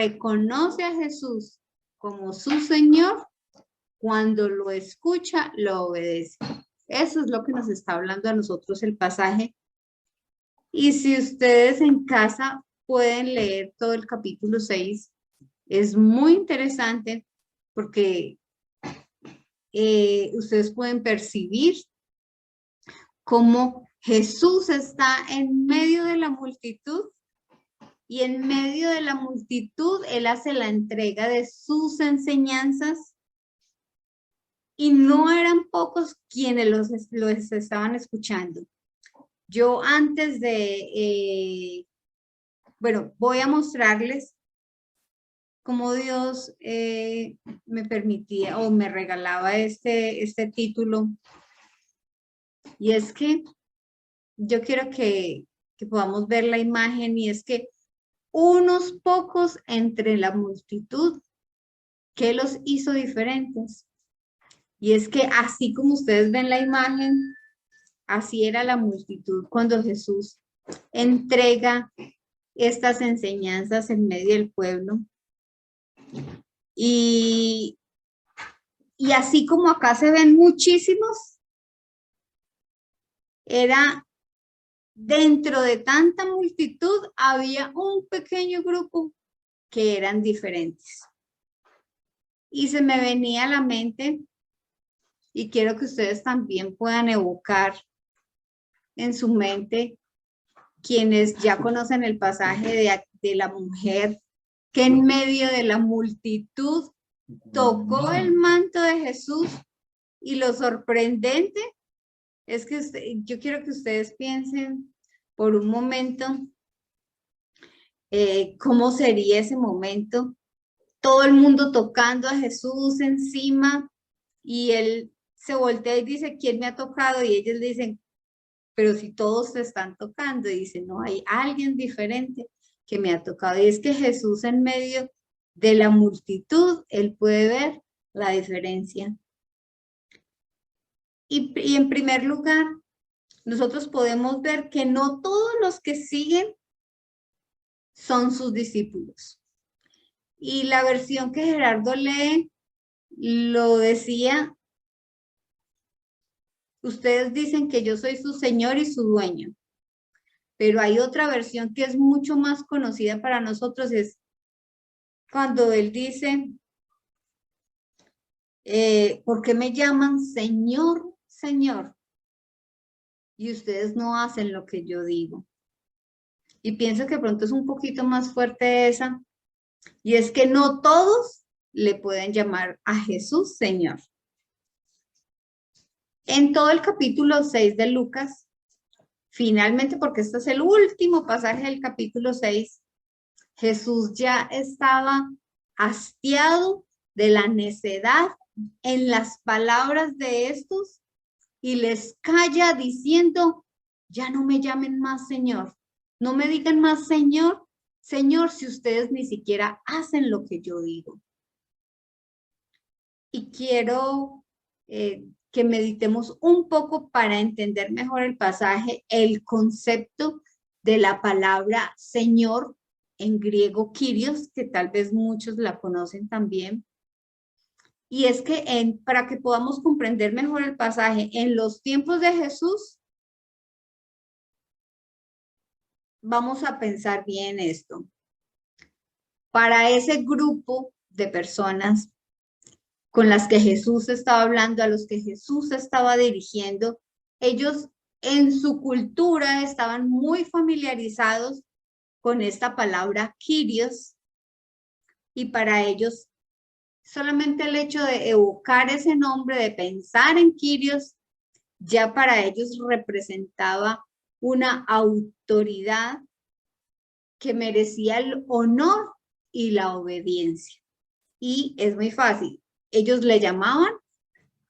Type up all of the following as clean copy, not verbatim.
reconoce a Jesús como su Señor, cuando lo escucha, lo obedece. Eso es lo que nos está hablando a nosotros el pasaje. Y si ustedes en casa pueden leer todo el capítulo 6, es muy interesante porque ustedes pueden percibir cómo Jesús está en medio de la multitud y en medio de la multitud Él hace la entrega de sus enseñanzas y no eran pocos quienes los estaban escuchando. Yo antes de, bueno, voy a mostrarles cómo Dios me permitía o me regalaba este título. Y es que yo quiero que podamos ver la imagen, y es que unos pocos entre la multitud, ¿qué los hizo diferentes? Y es que así como ustedes ven la imagen, así era la multitud cuando Jesús entrega estas enseñanzas en medio del pueblo. Y así como acá se ven muchísimos, era dentro de tanta multitud, había un pequeño grupo que eran diferentes. Y se me venía a la mente, y quiero que ustedes también puedan evocar en su mente, quienes ya conocen el pasaje de la mujer que en medio de la multitud tocó el manto de Jesús, y lo sorprendente es que yo quiero que ustedes piensen por un momento cómo sería ese momento, todo el mundo tocando a Jesús encima, y él se voltea y dice, ¿quién me ha tocado? Y ellos le dicen, pero si todos te están tocando. Y dice, no, hay alguien diferente que me ha tocado. Y es que Jesús en medio de la multitud, él puede ver la diferencia. Y en primer lugar, nosotros podemos ver que no todos los que siguen son sus discípulos. Y la versión que Gerardo lee lo decía, ustedes dicen que yo soy su Señor y su dueño. Pero hay otra versión que es mucho más conocida para nosotros, es cuando él dice, ¿por qué me llaman Señor, Señor? Y ustedes no hacen lo que yo digo. Y pienso que pronto es un poquito más fuerte esa, y es que no todos le pueden llamar a Jesús Señor. En todo el capítulo 6 de Lucas, finalmente, porque este es el último pasaje del capítulo 6, Jesús ya estaba hastiado de la necedad en las palabras de estos y les calla diciendo, ya no me llamen más Señor, no me digan más Señor, Señor, si ustedes ni siquiera hacen lo que yo digo. Y quiero que meditemos un poco para entender mejor el pasaje, el concepto de la palabra Señor, en griego Kyrios, que tal vez muchos la conocen también. Y es que para que podamos comprender mejor el pasaje, en los tiempos de Jesús, vamos a pensar bien esto. Para ese grupo de personas con las que Jesús estaba hablando, a los que Jesús estaba dirigiendo, ellos en su cultura estaban muy familiarizados con esta palabra Kyrios, y para ellos solamente el hecho de evocar ese nombre, de pensar en Kyrios, ya para ellos representaba una autoridad que merecía el honor y la obediencia. Y es muy fácil, ellos le llamaban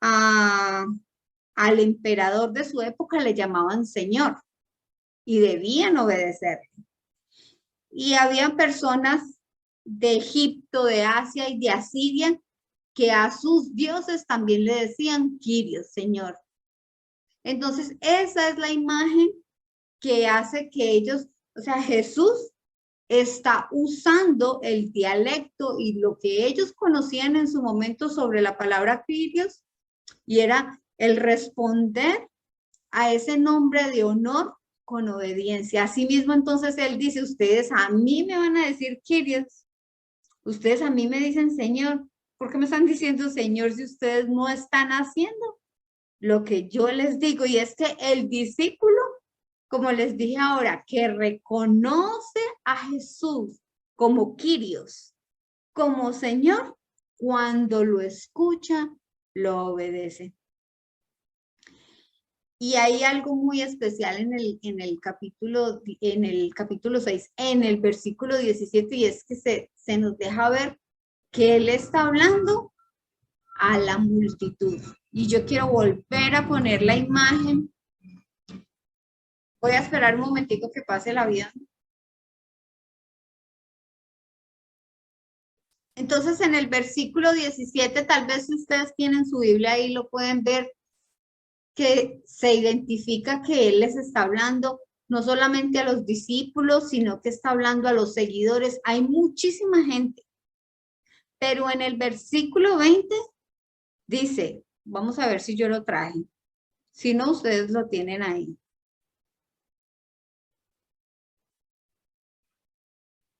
al emperador de su época, le llamaban señor, y debían obedecerle. Y había personas de Egipto, de Asia y de Asiria que a sus dioses también le decían Kyrios, Señor. Entonces, esa es la imagen que hace que ellos, o sea, Jesús está usando el dialecto y lo que ellos conocían en su momento sobre la palabra Kyrios, y era el responder a ese nombre de honor con obediencia. Asimismo, entonces él dice, ustedes a mí me van a decir Kyrios, ustedes a mí me dicen Señor. ¿Por qué me están diciendo Señor si ustedes no están haciendo lo que yo les digo? Y es que el discípulo, como les dije ahora, que reconoce a Jesús como Kyrios, como Señor, cuando lo escucha, lo obedece. Y hay algo muy especial en el capítulo 6, en el versículo 17, y es que se nos deja ver que él está hablando a la multitud. Y yo quiero volver a poner la imagen. Voy a esperar un momentico que pase la vida. Entonces, en el versículo 17, tal vez si ustedes tienen su Biblia ahí, lo pueden ver, que se identifica que él les está hablando no solamente a los discípulos, sino que está hablando a los seguidores. Hay muchísima gente. Pero en el versículo 20 dice, vamos a ver si yo lo traje. Si no, ustedes lo tienen ahí.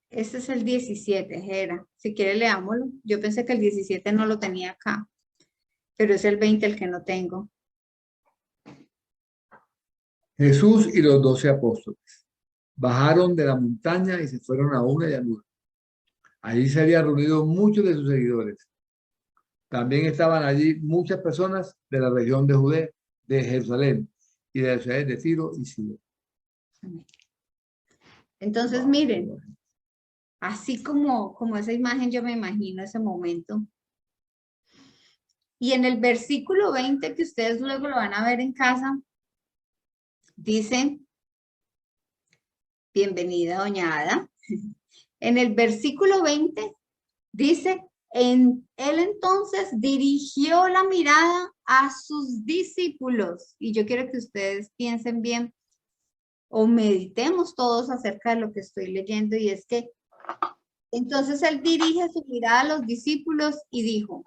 Este es el 17, Jera. Si quiere, leámoslo. Yo pensé que el 17 no lo tenía acá, pero es el 20 el que no tengo. Jesús y los 12 apóstoles bajaron de la montaña y se fueron a una llanura. Allí se habían reunido muchos de sus seguidores. También estaban allí muchas personas de la región de Judea, de Jerusalén y de las ciudades de Tiro y Sidón. Entonces, miren, así como esa imagen, yo me imagino ese momento. Y en el versículo 20, que ustedes luego lo van a ver en casa, dice, bienvenida, doña Ada. En el versículo 20 dice, él entonces dirigió la mirada a sus discípulos. Y yo quiero que ustedes piensen bien o meditemos todos acerca de lo que estoy leyendo, y es que entonces él dirige su mirada a los discípulos y dijo,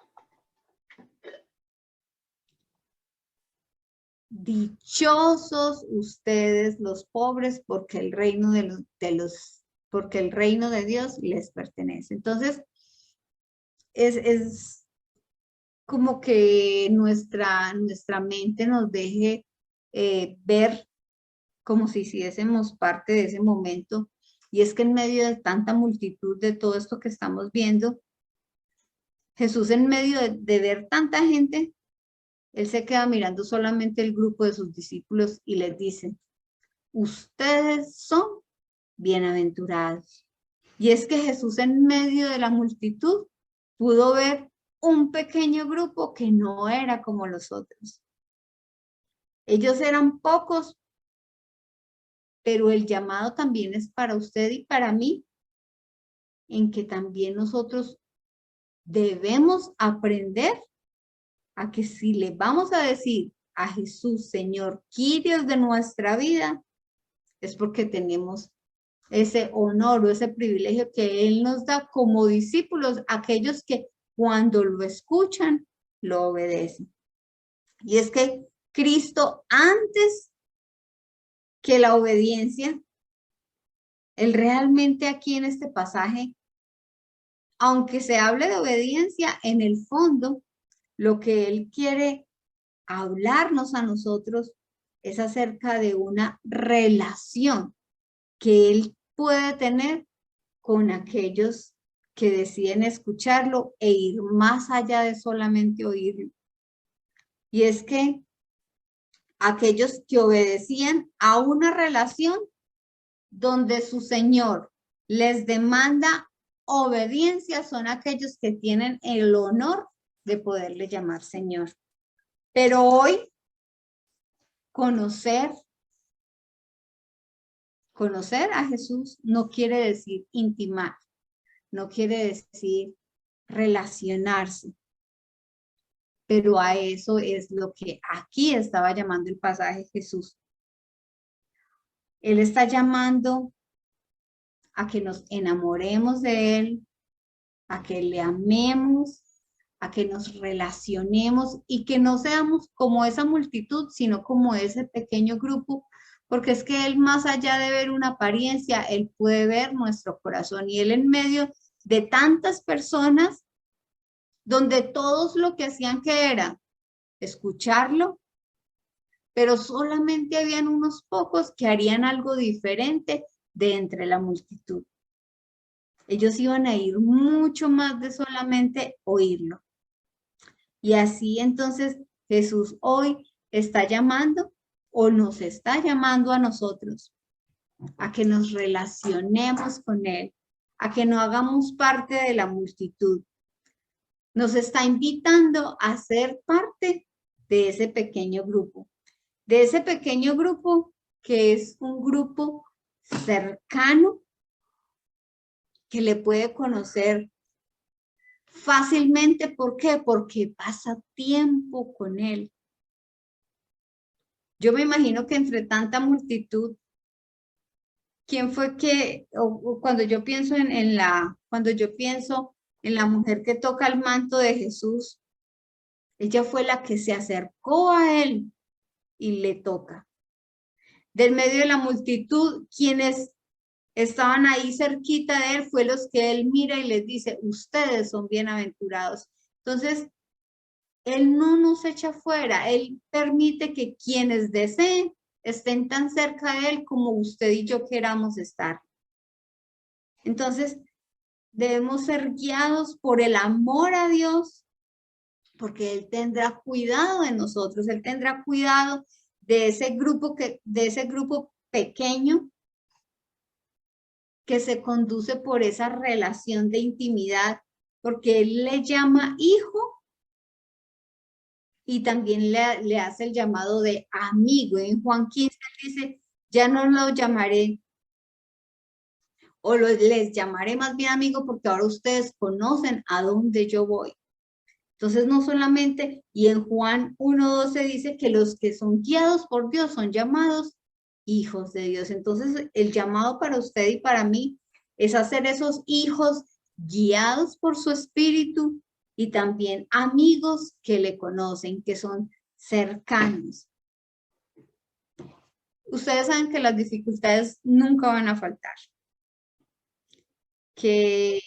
dichosos ustedes los pobres, porque el reino porque el reino de Dios les pertenece. Entonces, es como que nuestra mente nos deje ver como si hiciésemos parte de ese momento. Y es que en medio de tanta multitud de todo esto que estamos viendo, Jesús, en medio de ver tanta gente, él se queda mirando solamente el grupo de sus discípulos y les dice, ustedes son bienaventurados. Y es que Jesús, en medio de la multitud, pudo ver un pequeño grupo que no era como los otros. Ellos eran pocos, pero el llamado también es para usted y para mí, en que también nosotros debemos aprender a que si le vamos a decir a Jesús, Señor, Kyrios de nuestra vida, es porque tenemos ese honor o ese privilegio que Él nos da como discípulos, aquellos que cuando lo escuchan, lo obedecen. Y es que Cristo, antes que la obediencia, Él realmente aquí en este pasaje, aunque se hable de obediencia, en el fondo, lo que Él quiere hablarnos a nosotros es acerca de una relación que Él puede tener con aquellos que deciden escucharlo e ir más allá de solamente oírlo. Y es que aquellos que obedecían a una relación donde su Señor les demanda obediencia son aquellos que tienen el honor de poderle llamar Señor. Pero hoy, conocer a Jesús no quiere decir intimar, no quiere decir relacionarse. Pero a eso es lo que aquí estaba llamando el pasaje Jesús. Él está llamando a que nos enamoremos de Él, a que le amemos, a que nos relacionemos y que no seamos como esa multitud, sino como ese pequeño grupo, porque es que Él, más allá de ver una apariencia, Él puede ver nuestro corazón, y Él en medio de tantas personas, donde todos lo que hacían que era escucharlo, pero solamente habían unos pocos que harían algo diferente de entre la multitud. Ellos iban a ir mucho más de solamente oírlo. Y así entonces Jesús hoy está llamando, o nos está llamando a nosotros, a que nos relacionemos con Él, a que no hagamos parte de la multitud. Nos está invitando a ser parte de ese pequeño grupo. De ese pequeño grupo que es un grupo cercano, que le puede conocer fácilmente. ¿Por qué? Porque pasa tiempo con Él. Yo me imagino que entre tanta multitud, ¿quién fue que, o cuando yo pienso cuando yo pienso en la mujer que toca el manto de Jesús, ella fue la que se acercó a Él y le toca. Del medio de la multitud, quienes estaban ahí cerquita de Él, fue los que Él mira y les dice, ustedes son bienaventurados. Entonces, Él no nos echa fuera, Él permite que quienes deseen estén tan cerca de Él como usted y yo queramos estar. Entonces, debemos ser guiados por el amor a Dios, porque Él tendrá cuidado de nosotros, Él tendrá cuidado de ese grupo pequeño que se conduce por esa relación de intimidad, porque Él le llama hijo y también le hace el llamado de amigo. En Juan 15 dice, ya no lo llamaré, o les llamaré más bien amigo, porque ahora ustedes conocen a dónde yo voy. Entonces no solamente, y en Juan 1:12 dice que los que son guiados por Dios son llamados hijos de Dios. Entonces el llamado para usted y para mí es hacer esos hijos guiados por su espíritu, y también amigos que le conocen, que son cercanos. Ustedes saben que las dificultades nunca van a faltar. Que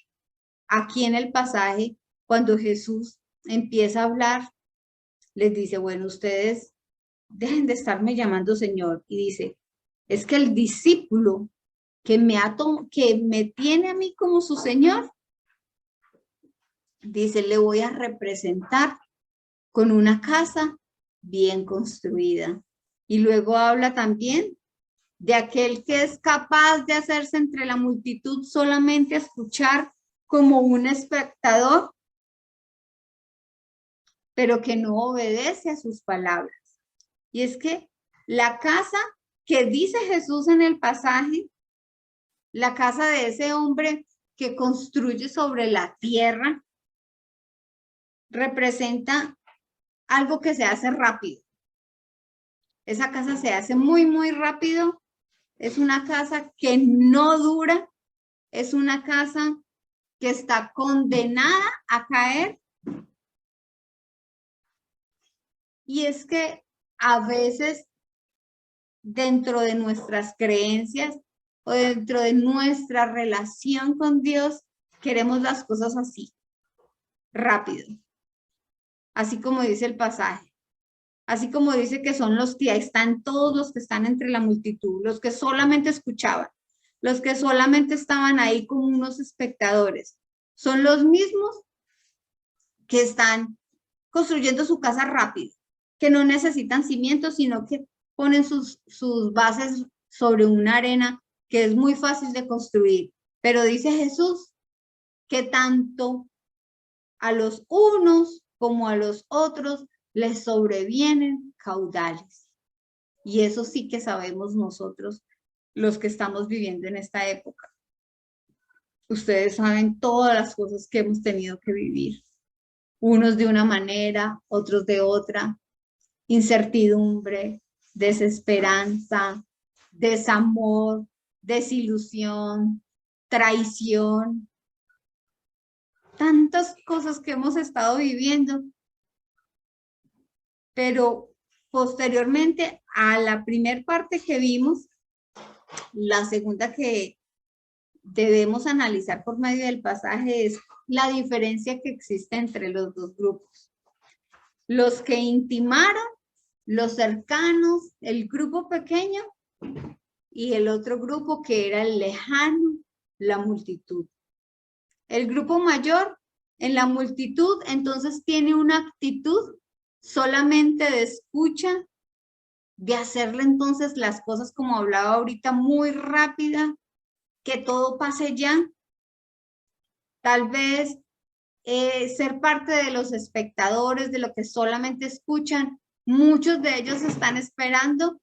aquí en el pasaje, cuando Jesús empieza a hablar, les dice, bueno, ustedes dejen de estarme llamando Señor. Y dice, es que el discípulo que me tiene a mí como su Señor, dice, le voy a representar con una casa bien construida. Y luego habla también de aquel que es capaz de hacerse entre la multitud solamente escuchar como un espectador, pero que no obedece a sus palabras. Y es que la casa que dice Jesús en el pasaje, la casa de ese hombre que construye sobre la tierra, representa algo que se hace rápido. Esa casa se hace muy, muy rápido. Es una casa que no dura. Es una casa que está condenada a caer. Y es que a veces dentro de nuestras creencias o dentro de nuestra relación con Dios, queremos las cosas así, rápido. Así como dice el pasaje. Así como dice que son los que están todos los que están entre la multitud, los que solamente escuchaban, los que solamente estaban ahí como unos espectadores. Son los mismos que están construyendo su casa rápido, que no necesitan cimientos, sino que ponen sus bases sobre una arena que es muy fácil de construir. Pero dice Jesús que tanto a los unos como a los otros les sobrevienen caudales. Y eso sí que sabemos nosotros, los que estamos viviendo en esta época. Ustedes saben todas las cosas que hemos tenido que vivir. Unos de una manera, otros de otra. Incertidumbre, desesperanza, desamor, desilusión, traición, tantas cosas que hemos estado viviendo, pero posteriormente a la primer parte que vimos, la segunda que debemos analizar por medio del pasaje es la diferencia que existe entre los dos grupos. Los que intimaron, los cercanos, el grupo pequeño y el otro grupo que era el lejano, la multitud. El grupo mayor en la multitud entonces tiene una actitud solamente de escucha, de hacerle entonces las cosas como hablaba ahorita muy rápida, que todo pase ya. Tal vez ser parte de los espectadores, de lo que solamente escuchan. Muchos de ellos están esperando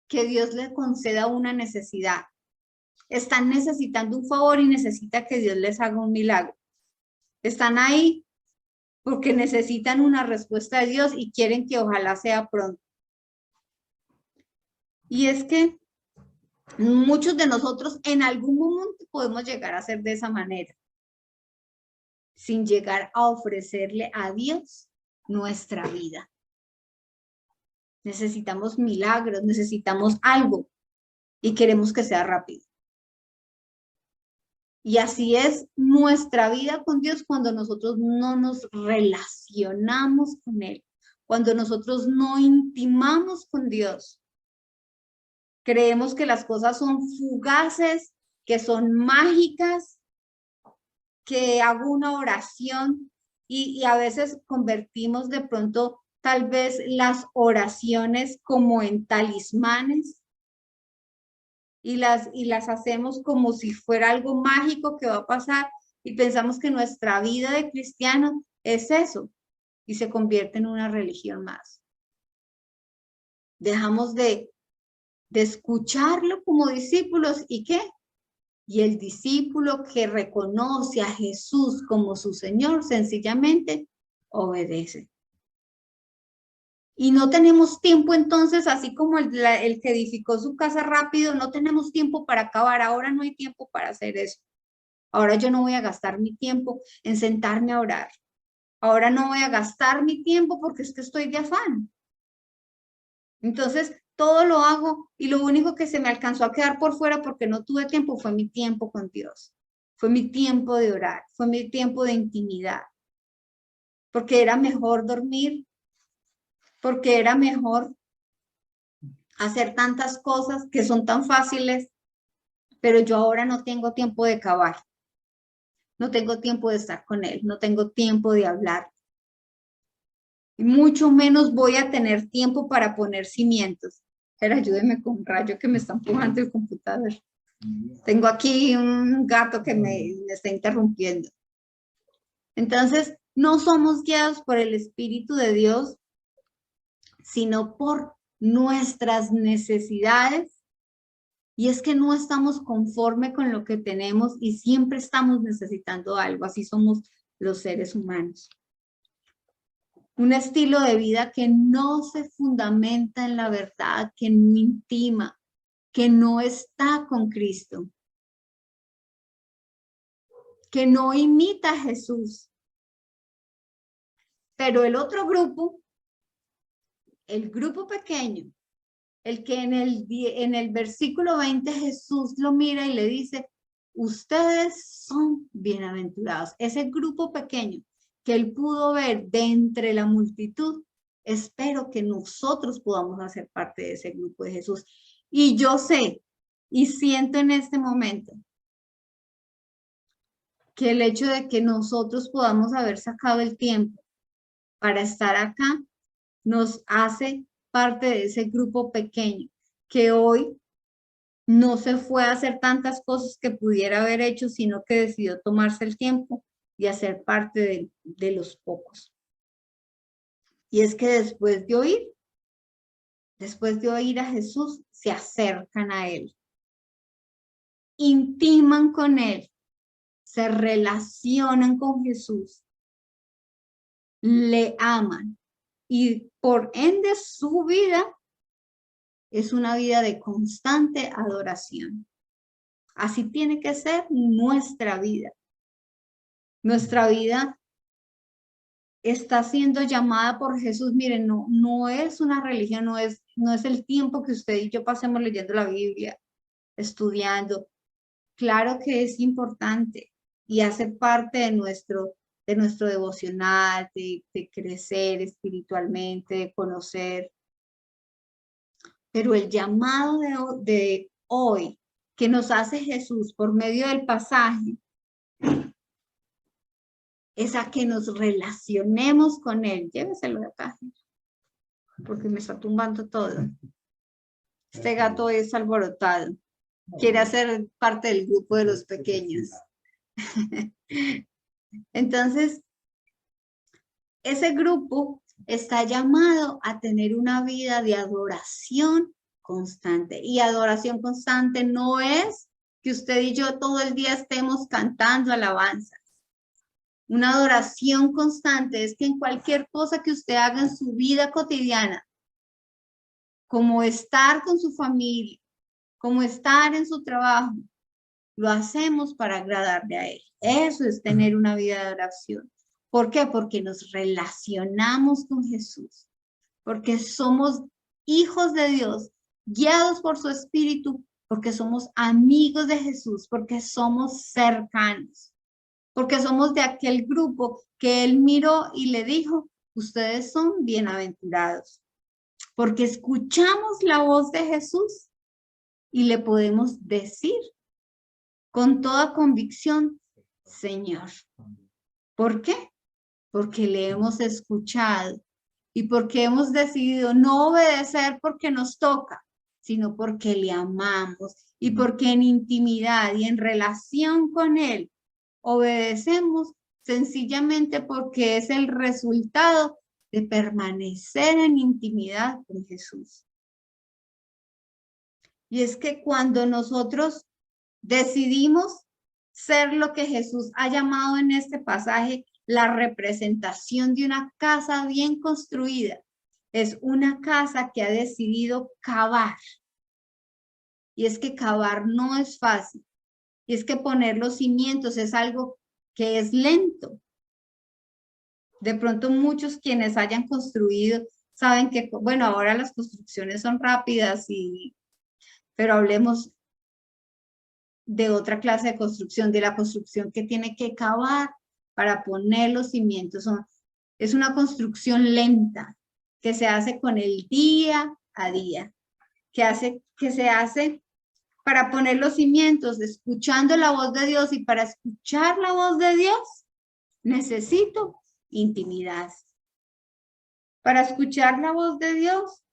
que Dios les conceda una necesidad. Están necesitando un favor y necesita que Dios les haga un milagro. Están ahí porque necesitan una respuesta de Dios y quieren que ojalá sea pronto. Y es que muchos de nosotros en algún momento podemos llegar a ser de esa manera, sin llegar a ofrecerle a Dios nuestra vida. Necesitamos milagros, necesitamos algo y queremos que sea rápido. Y así es nuestra vida con Dios cuando nosotros no nos relacionamos con Él, cuando nosotros no intimamos con Dios. Creemos que las cosas son fugaces, que son mágicas, que hago una oración y a veces convertimos de pronto tal vez las oraciones como en talismanes y las hacemos como si fuera algo mágico que va a pasar y pensamos que nuestra vida de cristiano es eso y se convierte en una religión más. Dejamos de escucharlo como discípulos y ¿qué? Y el discípulo que reconoce a Jesús como su Señor sencillamente obedece. Y no tenemos tiempo entonces, así como el que edificó su casa rápido, no tenemos tiempo para acabar. Ahora no hay tiempo para hacer eso. Ahora yo no voy a gastar mi tiempo en sentarme a orar. Ahora no voy a gastar mi tiempo porque es que estoy de afán. Entonces, todo lo hago y lo único que se me alcanzó a quedar por fuera porque no tuve tiempo fue mi tiempo con Dios. Fue mi tiempo de orar, fue mi tiempo de intimidad. Porque era mejor dormir, porque era mejor hacer tantas cosas que son tan fáciles, pero yo ahora no tengo tiempo de cavar. No tengo tiempo de estar con Él, no tengo tiempo de hablar. Y mucho menos voy a tener tiempo para poner cimientos. Pero ayúdeme con un rayo que me está empujando el computador. Tengo aquí un gato que me está interrumpiendo. Entonces, no somos guiados por el Espíritu de Dios, sino por nuestras necesidades. Y es que no estamos conforme con lo que tenemos y siempre estamos necesitando algo. Así somos los seres humanos. Un estilo de vida que no se fundamenta en la verdad, que no intima, que no está con Cristo, que no imita a Jesús. Pero el otro grupo, el grupo pequeño, el que en el versículo 20 Jesús lo mira y le dice, ustedes son bienaventurados. Ese grupo pequeño que él pudo ver de entre la multitud, espero que nosotros podamos hacer parte de ese grupo de Jesús. Y yo sé y siento en este momento que el hecho de que nosotros podamos haber sacado el tiempo para estar acá nos hace parte de ese grupo pequeño que hoy no se fue a hacer tantas cosas que pudiera haber hecho, sino que decidió tomarse el tiempo y hacer parte de los pocos. Y es que después de oír a Jesús, se acercan a Él, intiman con Él, se relacionan con Jesús, le aman y por ende su vida es una vida de constante adoración. Así tiene que ser nuestra vida. Nuestra vida está siendo llamada por Jesús. Miren, no es una religión, no es el tiempo que usted y yo pasemos leyendo la Biblia, estudiando. Claro que es importante y hace parte de nuestro devocional, de crecer espiritualmente, de conocer. Pero el llamado de hoy que nos hace Jesús por medio del pasaje es a que nos relacionemos con Él. Lléveselo de acá, porque me está tumbando todo. Este gato es alborotado. Quiere hacer parte del grupo de los pequeños. Entonces, ese grupo está llamado a tener una vida de adoración constante. Y adoración constante no es que usted y yo todo el día estemos cantando alabanzas. Una adoración constante es que en cualquier cosa que usted haga en su vida cotidiana, como estar con su familia, como estar en su trabajo, lo hacemos para agradarle a Él. Eso es tener una vida de adoración. ¿Por qué? Porque nos relacionamos con Jesús, porque somos hijos de Dios, guiados por su Espíritu, porque somos amigos de Jesús, porque somos cercanos, porque somos de aquel grupo que Él miró y le dijo, ustedes son bienaventurados, porque escuchamos la voz de Jesús y le podemos decir con toda convicción, Señor. ¿Por qué? Porque le hemos escuchado y porque hemos decidido no obedecer porque nos toca, sino porque le amamos y porque en intimidad y en relación con Él obedecemos sencillamente porque es el resultado de permanecer en intimidad con Jesús. Y es que cuando nosotros decidimos ser lo que Jesús ha llamado en este pasaje, la representación de una casa bien construida, es una casa que ha decidido cavar. Y es que cavar no es fácil. Y es que poner los cimientos es algo que es lento. De pronto muchos quienes hayan construido saben que, bueno, ahora las construcciones son rápidas, pero hablemos de otra clase de construcción, de la construcción que tiene que cavar para poner los cimientos. Es una construcción lenta que se hace con el día a día, que se hace para poner los cimientos, escuchando la voz de Dios, y para escuchar la voz de Dios necesito intimidad. Para escuchar la voz de Dios,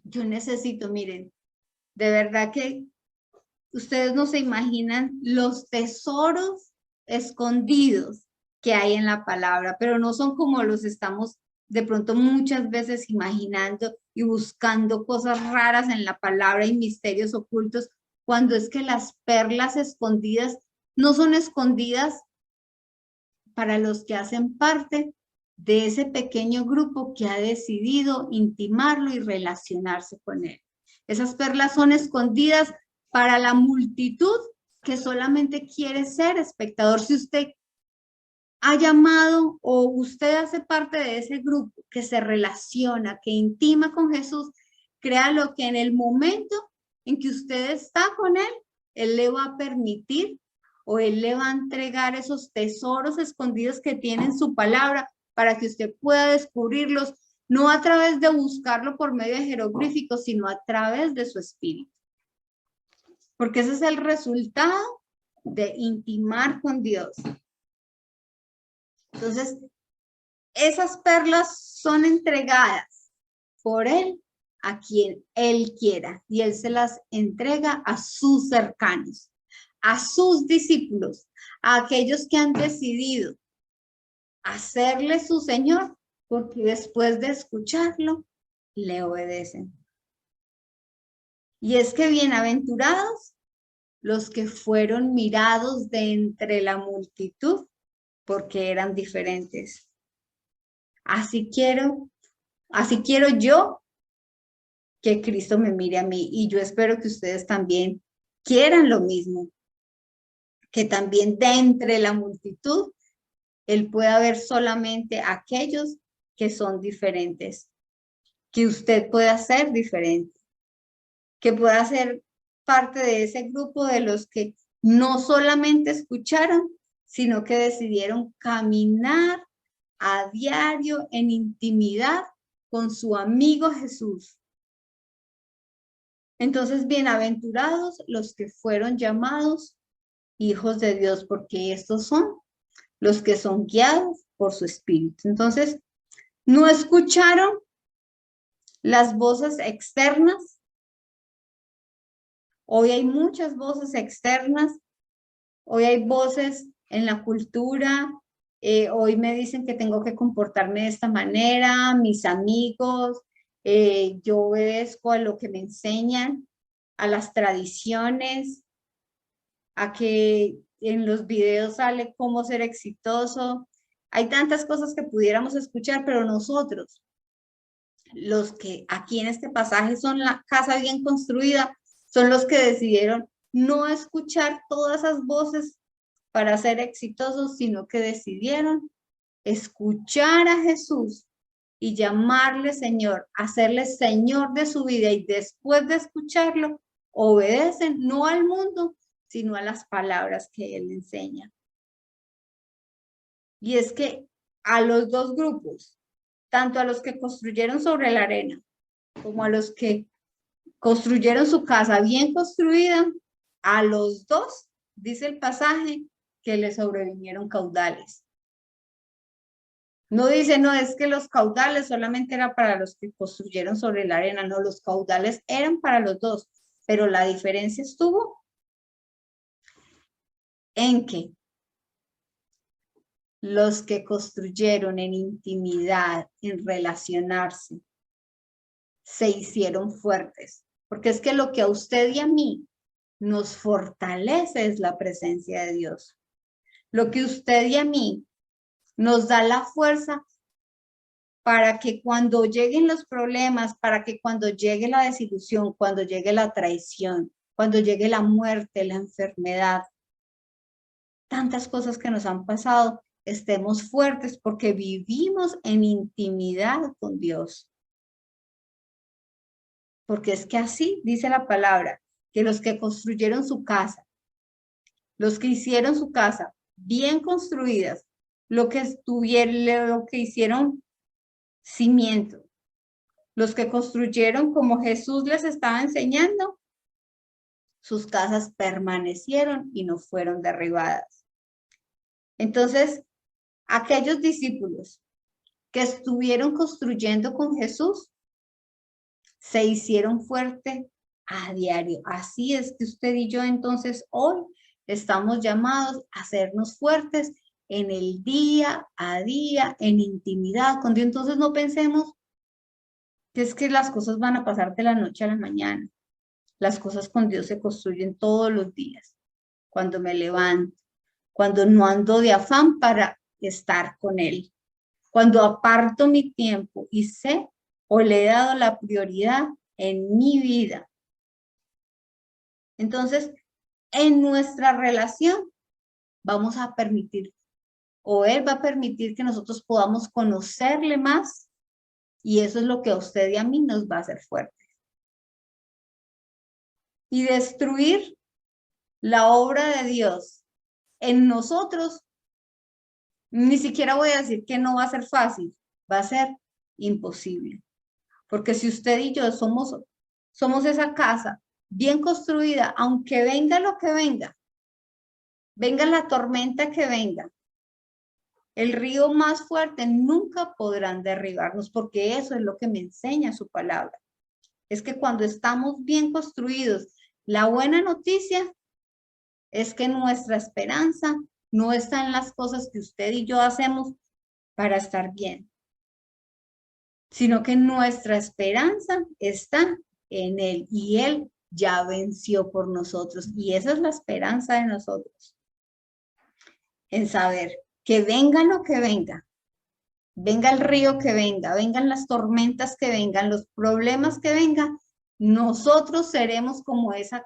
yo necesito, miren, de verdad que ustedes no se imaginan los tesoros escondidos que hay en la palabra, pero no son como los estamos de pronto muchas veces imaginando y buscando cosas raras en la palabra y misterios ocultos, cuando es que las perlas escondidas no son escondidas para los que hacen parte de ese pequeño grupo que ha decidido intimarlo y relacionarse con él. Esas perlas son escondidas para la multitud que solamente quiere ser espectador. Si usted ha llamado o usted hace parte de ese grupo que se relaciona, que intima con Jesús, créalo que en el momento en que usted está con Él le va a permitir o Él le va a entregar esos tesoros escondidos que tiene en su palabra para que usted pueda descubrirlos, no a través de buscarlo por medio de jeroglíficos, sino a través de su espíritu. Porque ese es el resultado de intimar con Dios. Entonces, esas perlas son entregadas por Él a quien Él quiera, y Él se las entrega a sus cercanos, a sus discípulos, a aquellos que han decidido hacerle su Señor, porque después de escucharlo, le obedecen. Y es que bienaventurados los que fueron mirados de entre la multitud, porque eran diferentes. Así quiero yo que Cristo me mire a mí, y yo espero que ustedes también quieran lo mismo, que también de entre la multitud Él pueda ver solamente aquellos que son diferentes, que usted pueda ser diferente, que pueda ser parte de ese grupo de los que no solamente escucharon, sino que decidieron caminar a diario en intimidad con su amigo Jesús. Entonces, bienaventurados los que fueron llamados hijos de Dios, porque estos son los que son guiados por su espíritu. Entonces, no escucharon las voces externas. Hoy hay muchas voces externas. Hoy hay voces en la cultura. Hoy me dicen que tengo que comportarme de esta manera, mis amigos. Yo obedezco a lo que me enseñan, a las tradiciones, a que en los videos sale cómo ser exitoso. Hay tantas cosas que pudiéramos escuchar, pero nosotros, los que aquí en este pasaje son la casa bien construida, son los que decidieron no escuchar todas esas voces para ser exitosos, sino que decidieron escuchar a Jesús y llamarle Señor, hacerle Señor de su vida, y después de escucharlo, obedecen no al mundo, sino a las palabras que Él enseña. Y es que a los dos grupos, tanto a los que construyeron sobre la arena, como a los que construyeron su casa bien construida, a los dos, dice el pasaje, que le sobrevinieron caudales. No dice, no, es que los caudales solamente eran para los que construyeron sobre la arena. No, los caudales eran para los dos, pero la diferencia estuvo en que los que construyeron en intimidad, en relacionarse, se hicieron fuertes. Porque es que lo que a usted y a mí nos fortalece es la presencia de Dios. Lo que usted y a mí nos da la fuerza para que cuando lleguen los problemas, para que cuando llegue la desilusión, cuando llegue la traición, cuando llegue la muerte, la enfermedad, tantas cosas que nos han pasado, estemos fuertes porque vivimos en intimidad con Dios. Porque es que así dice la palabra, que los que construyeron su casa, los que hicieron su casa bien construidas, lo que hicieron cimiento, los que construyeron como Jesús les estaba enseñando, sus casas permanecieron y no fueron derribadas. Entonces, aquellos discípulos que estuvieron construyendo con Jesús, se hicieron fuertes a diario. Así es que usted y yo entonces hoy estamos llamados a hacernos fuertes en el día a día, en intimidad con Dios. Entonces no pensemos que es que las cosas van a pasar de la noche a la mañana. Las cosas con Dios se construyen todos los días. Cuando me levanto, cuando no ando de afán para estar con Él, cuando aparto mi tiempo y sé o le he dado la prioridad en mi vida. Entonces, en nuestra relación vamos a permitir, o Él va a permitir que nosotros podamos conocerle más, y eso es lo que a usted y a mí nos va a hacer fuertes. Y destruir la obra de Dios en nosotros, ni siquiera voy a decir que no va a ser fácil, va a ser imposible. Porque si usted y yo somos esa casa bien construida, aunque venga lo que venga, venga la tormenta que venga, el río más fuerte, nunca podrán derribarnos, porque eso es lo que me enseña su palabra. Es que cuando estamos bien construidos, la buena noticia es que nuestra esperanza no está en las cosas que usted y yo hacemos para estar bien, sino que nuestra esperanza está en Él, y Él ya venció por nosotros, y esa es la esperanza de nosotros, en saber que venga lo que venga, venga el río que venga, vengan las tormentas que vengan, los problemas que vengan, nosotros seremos como esa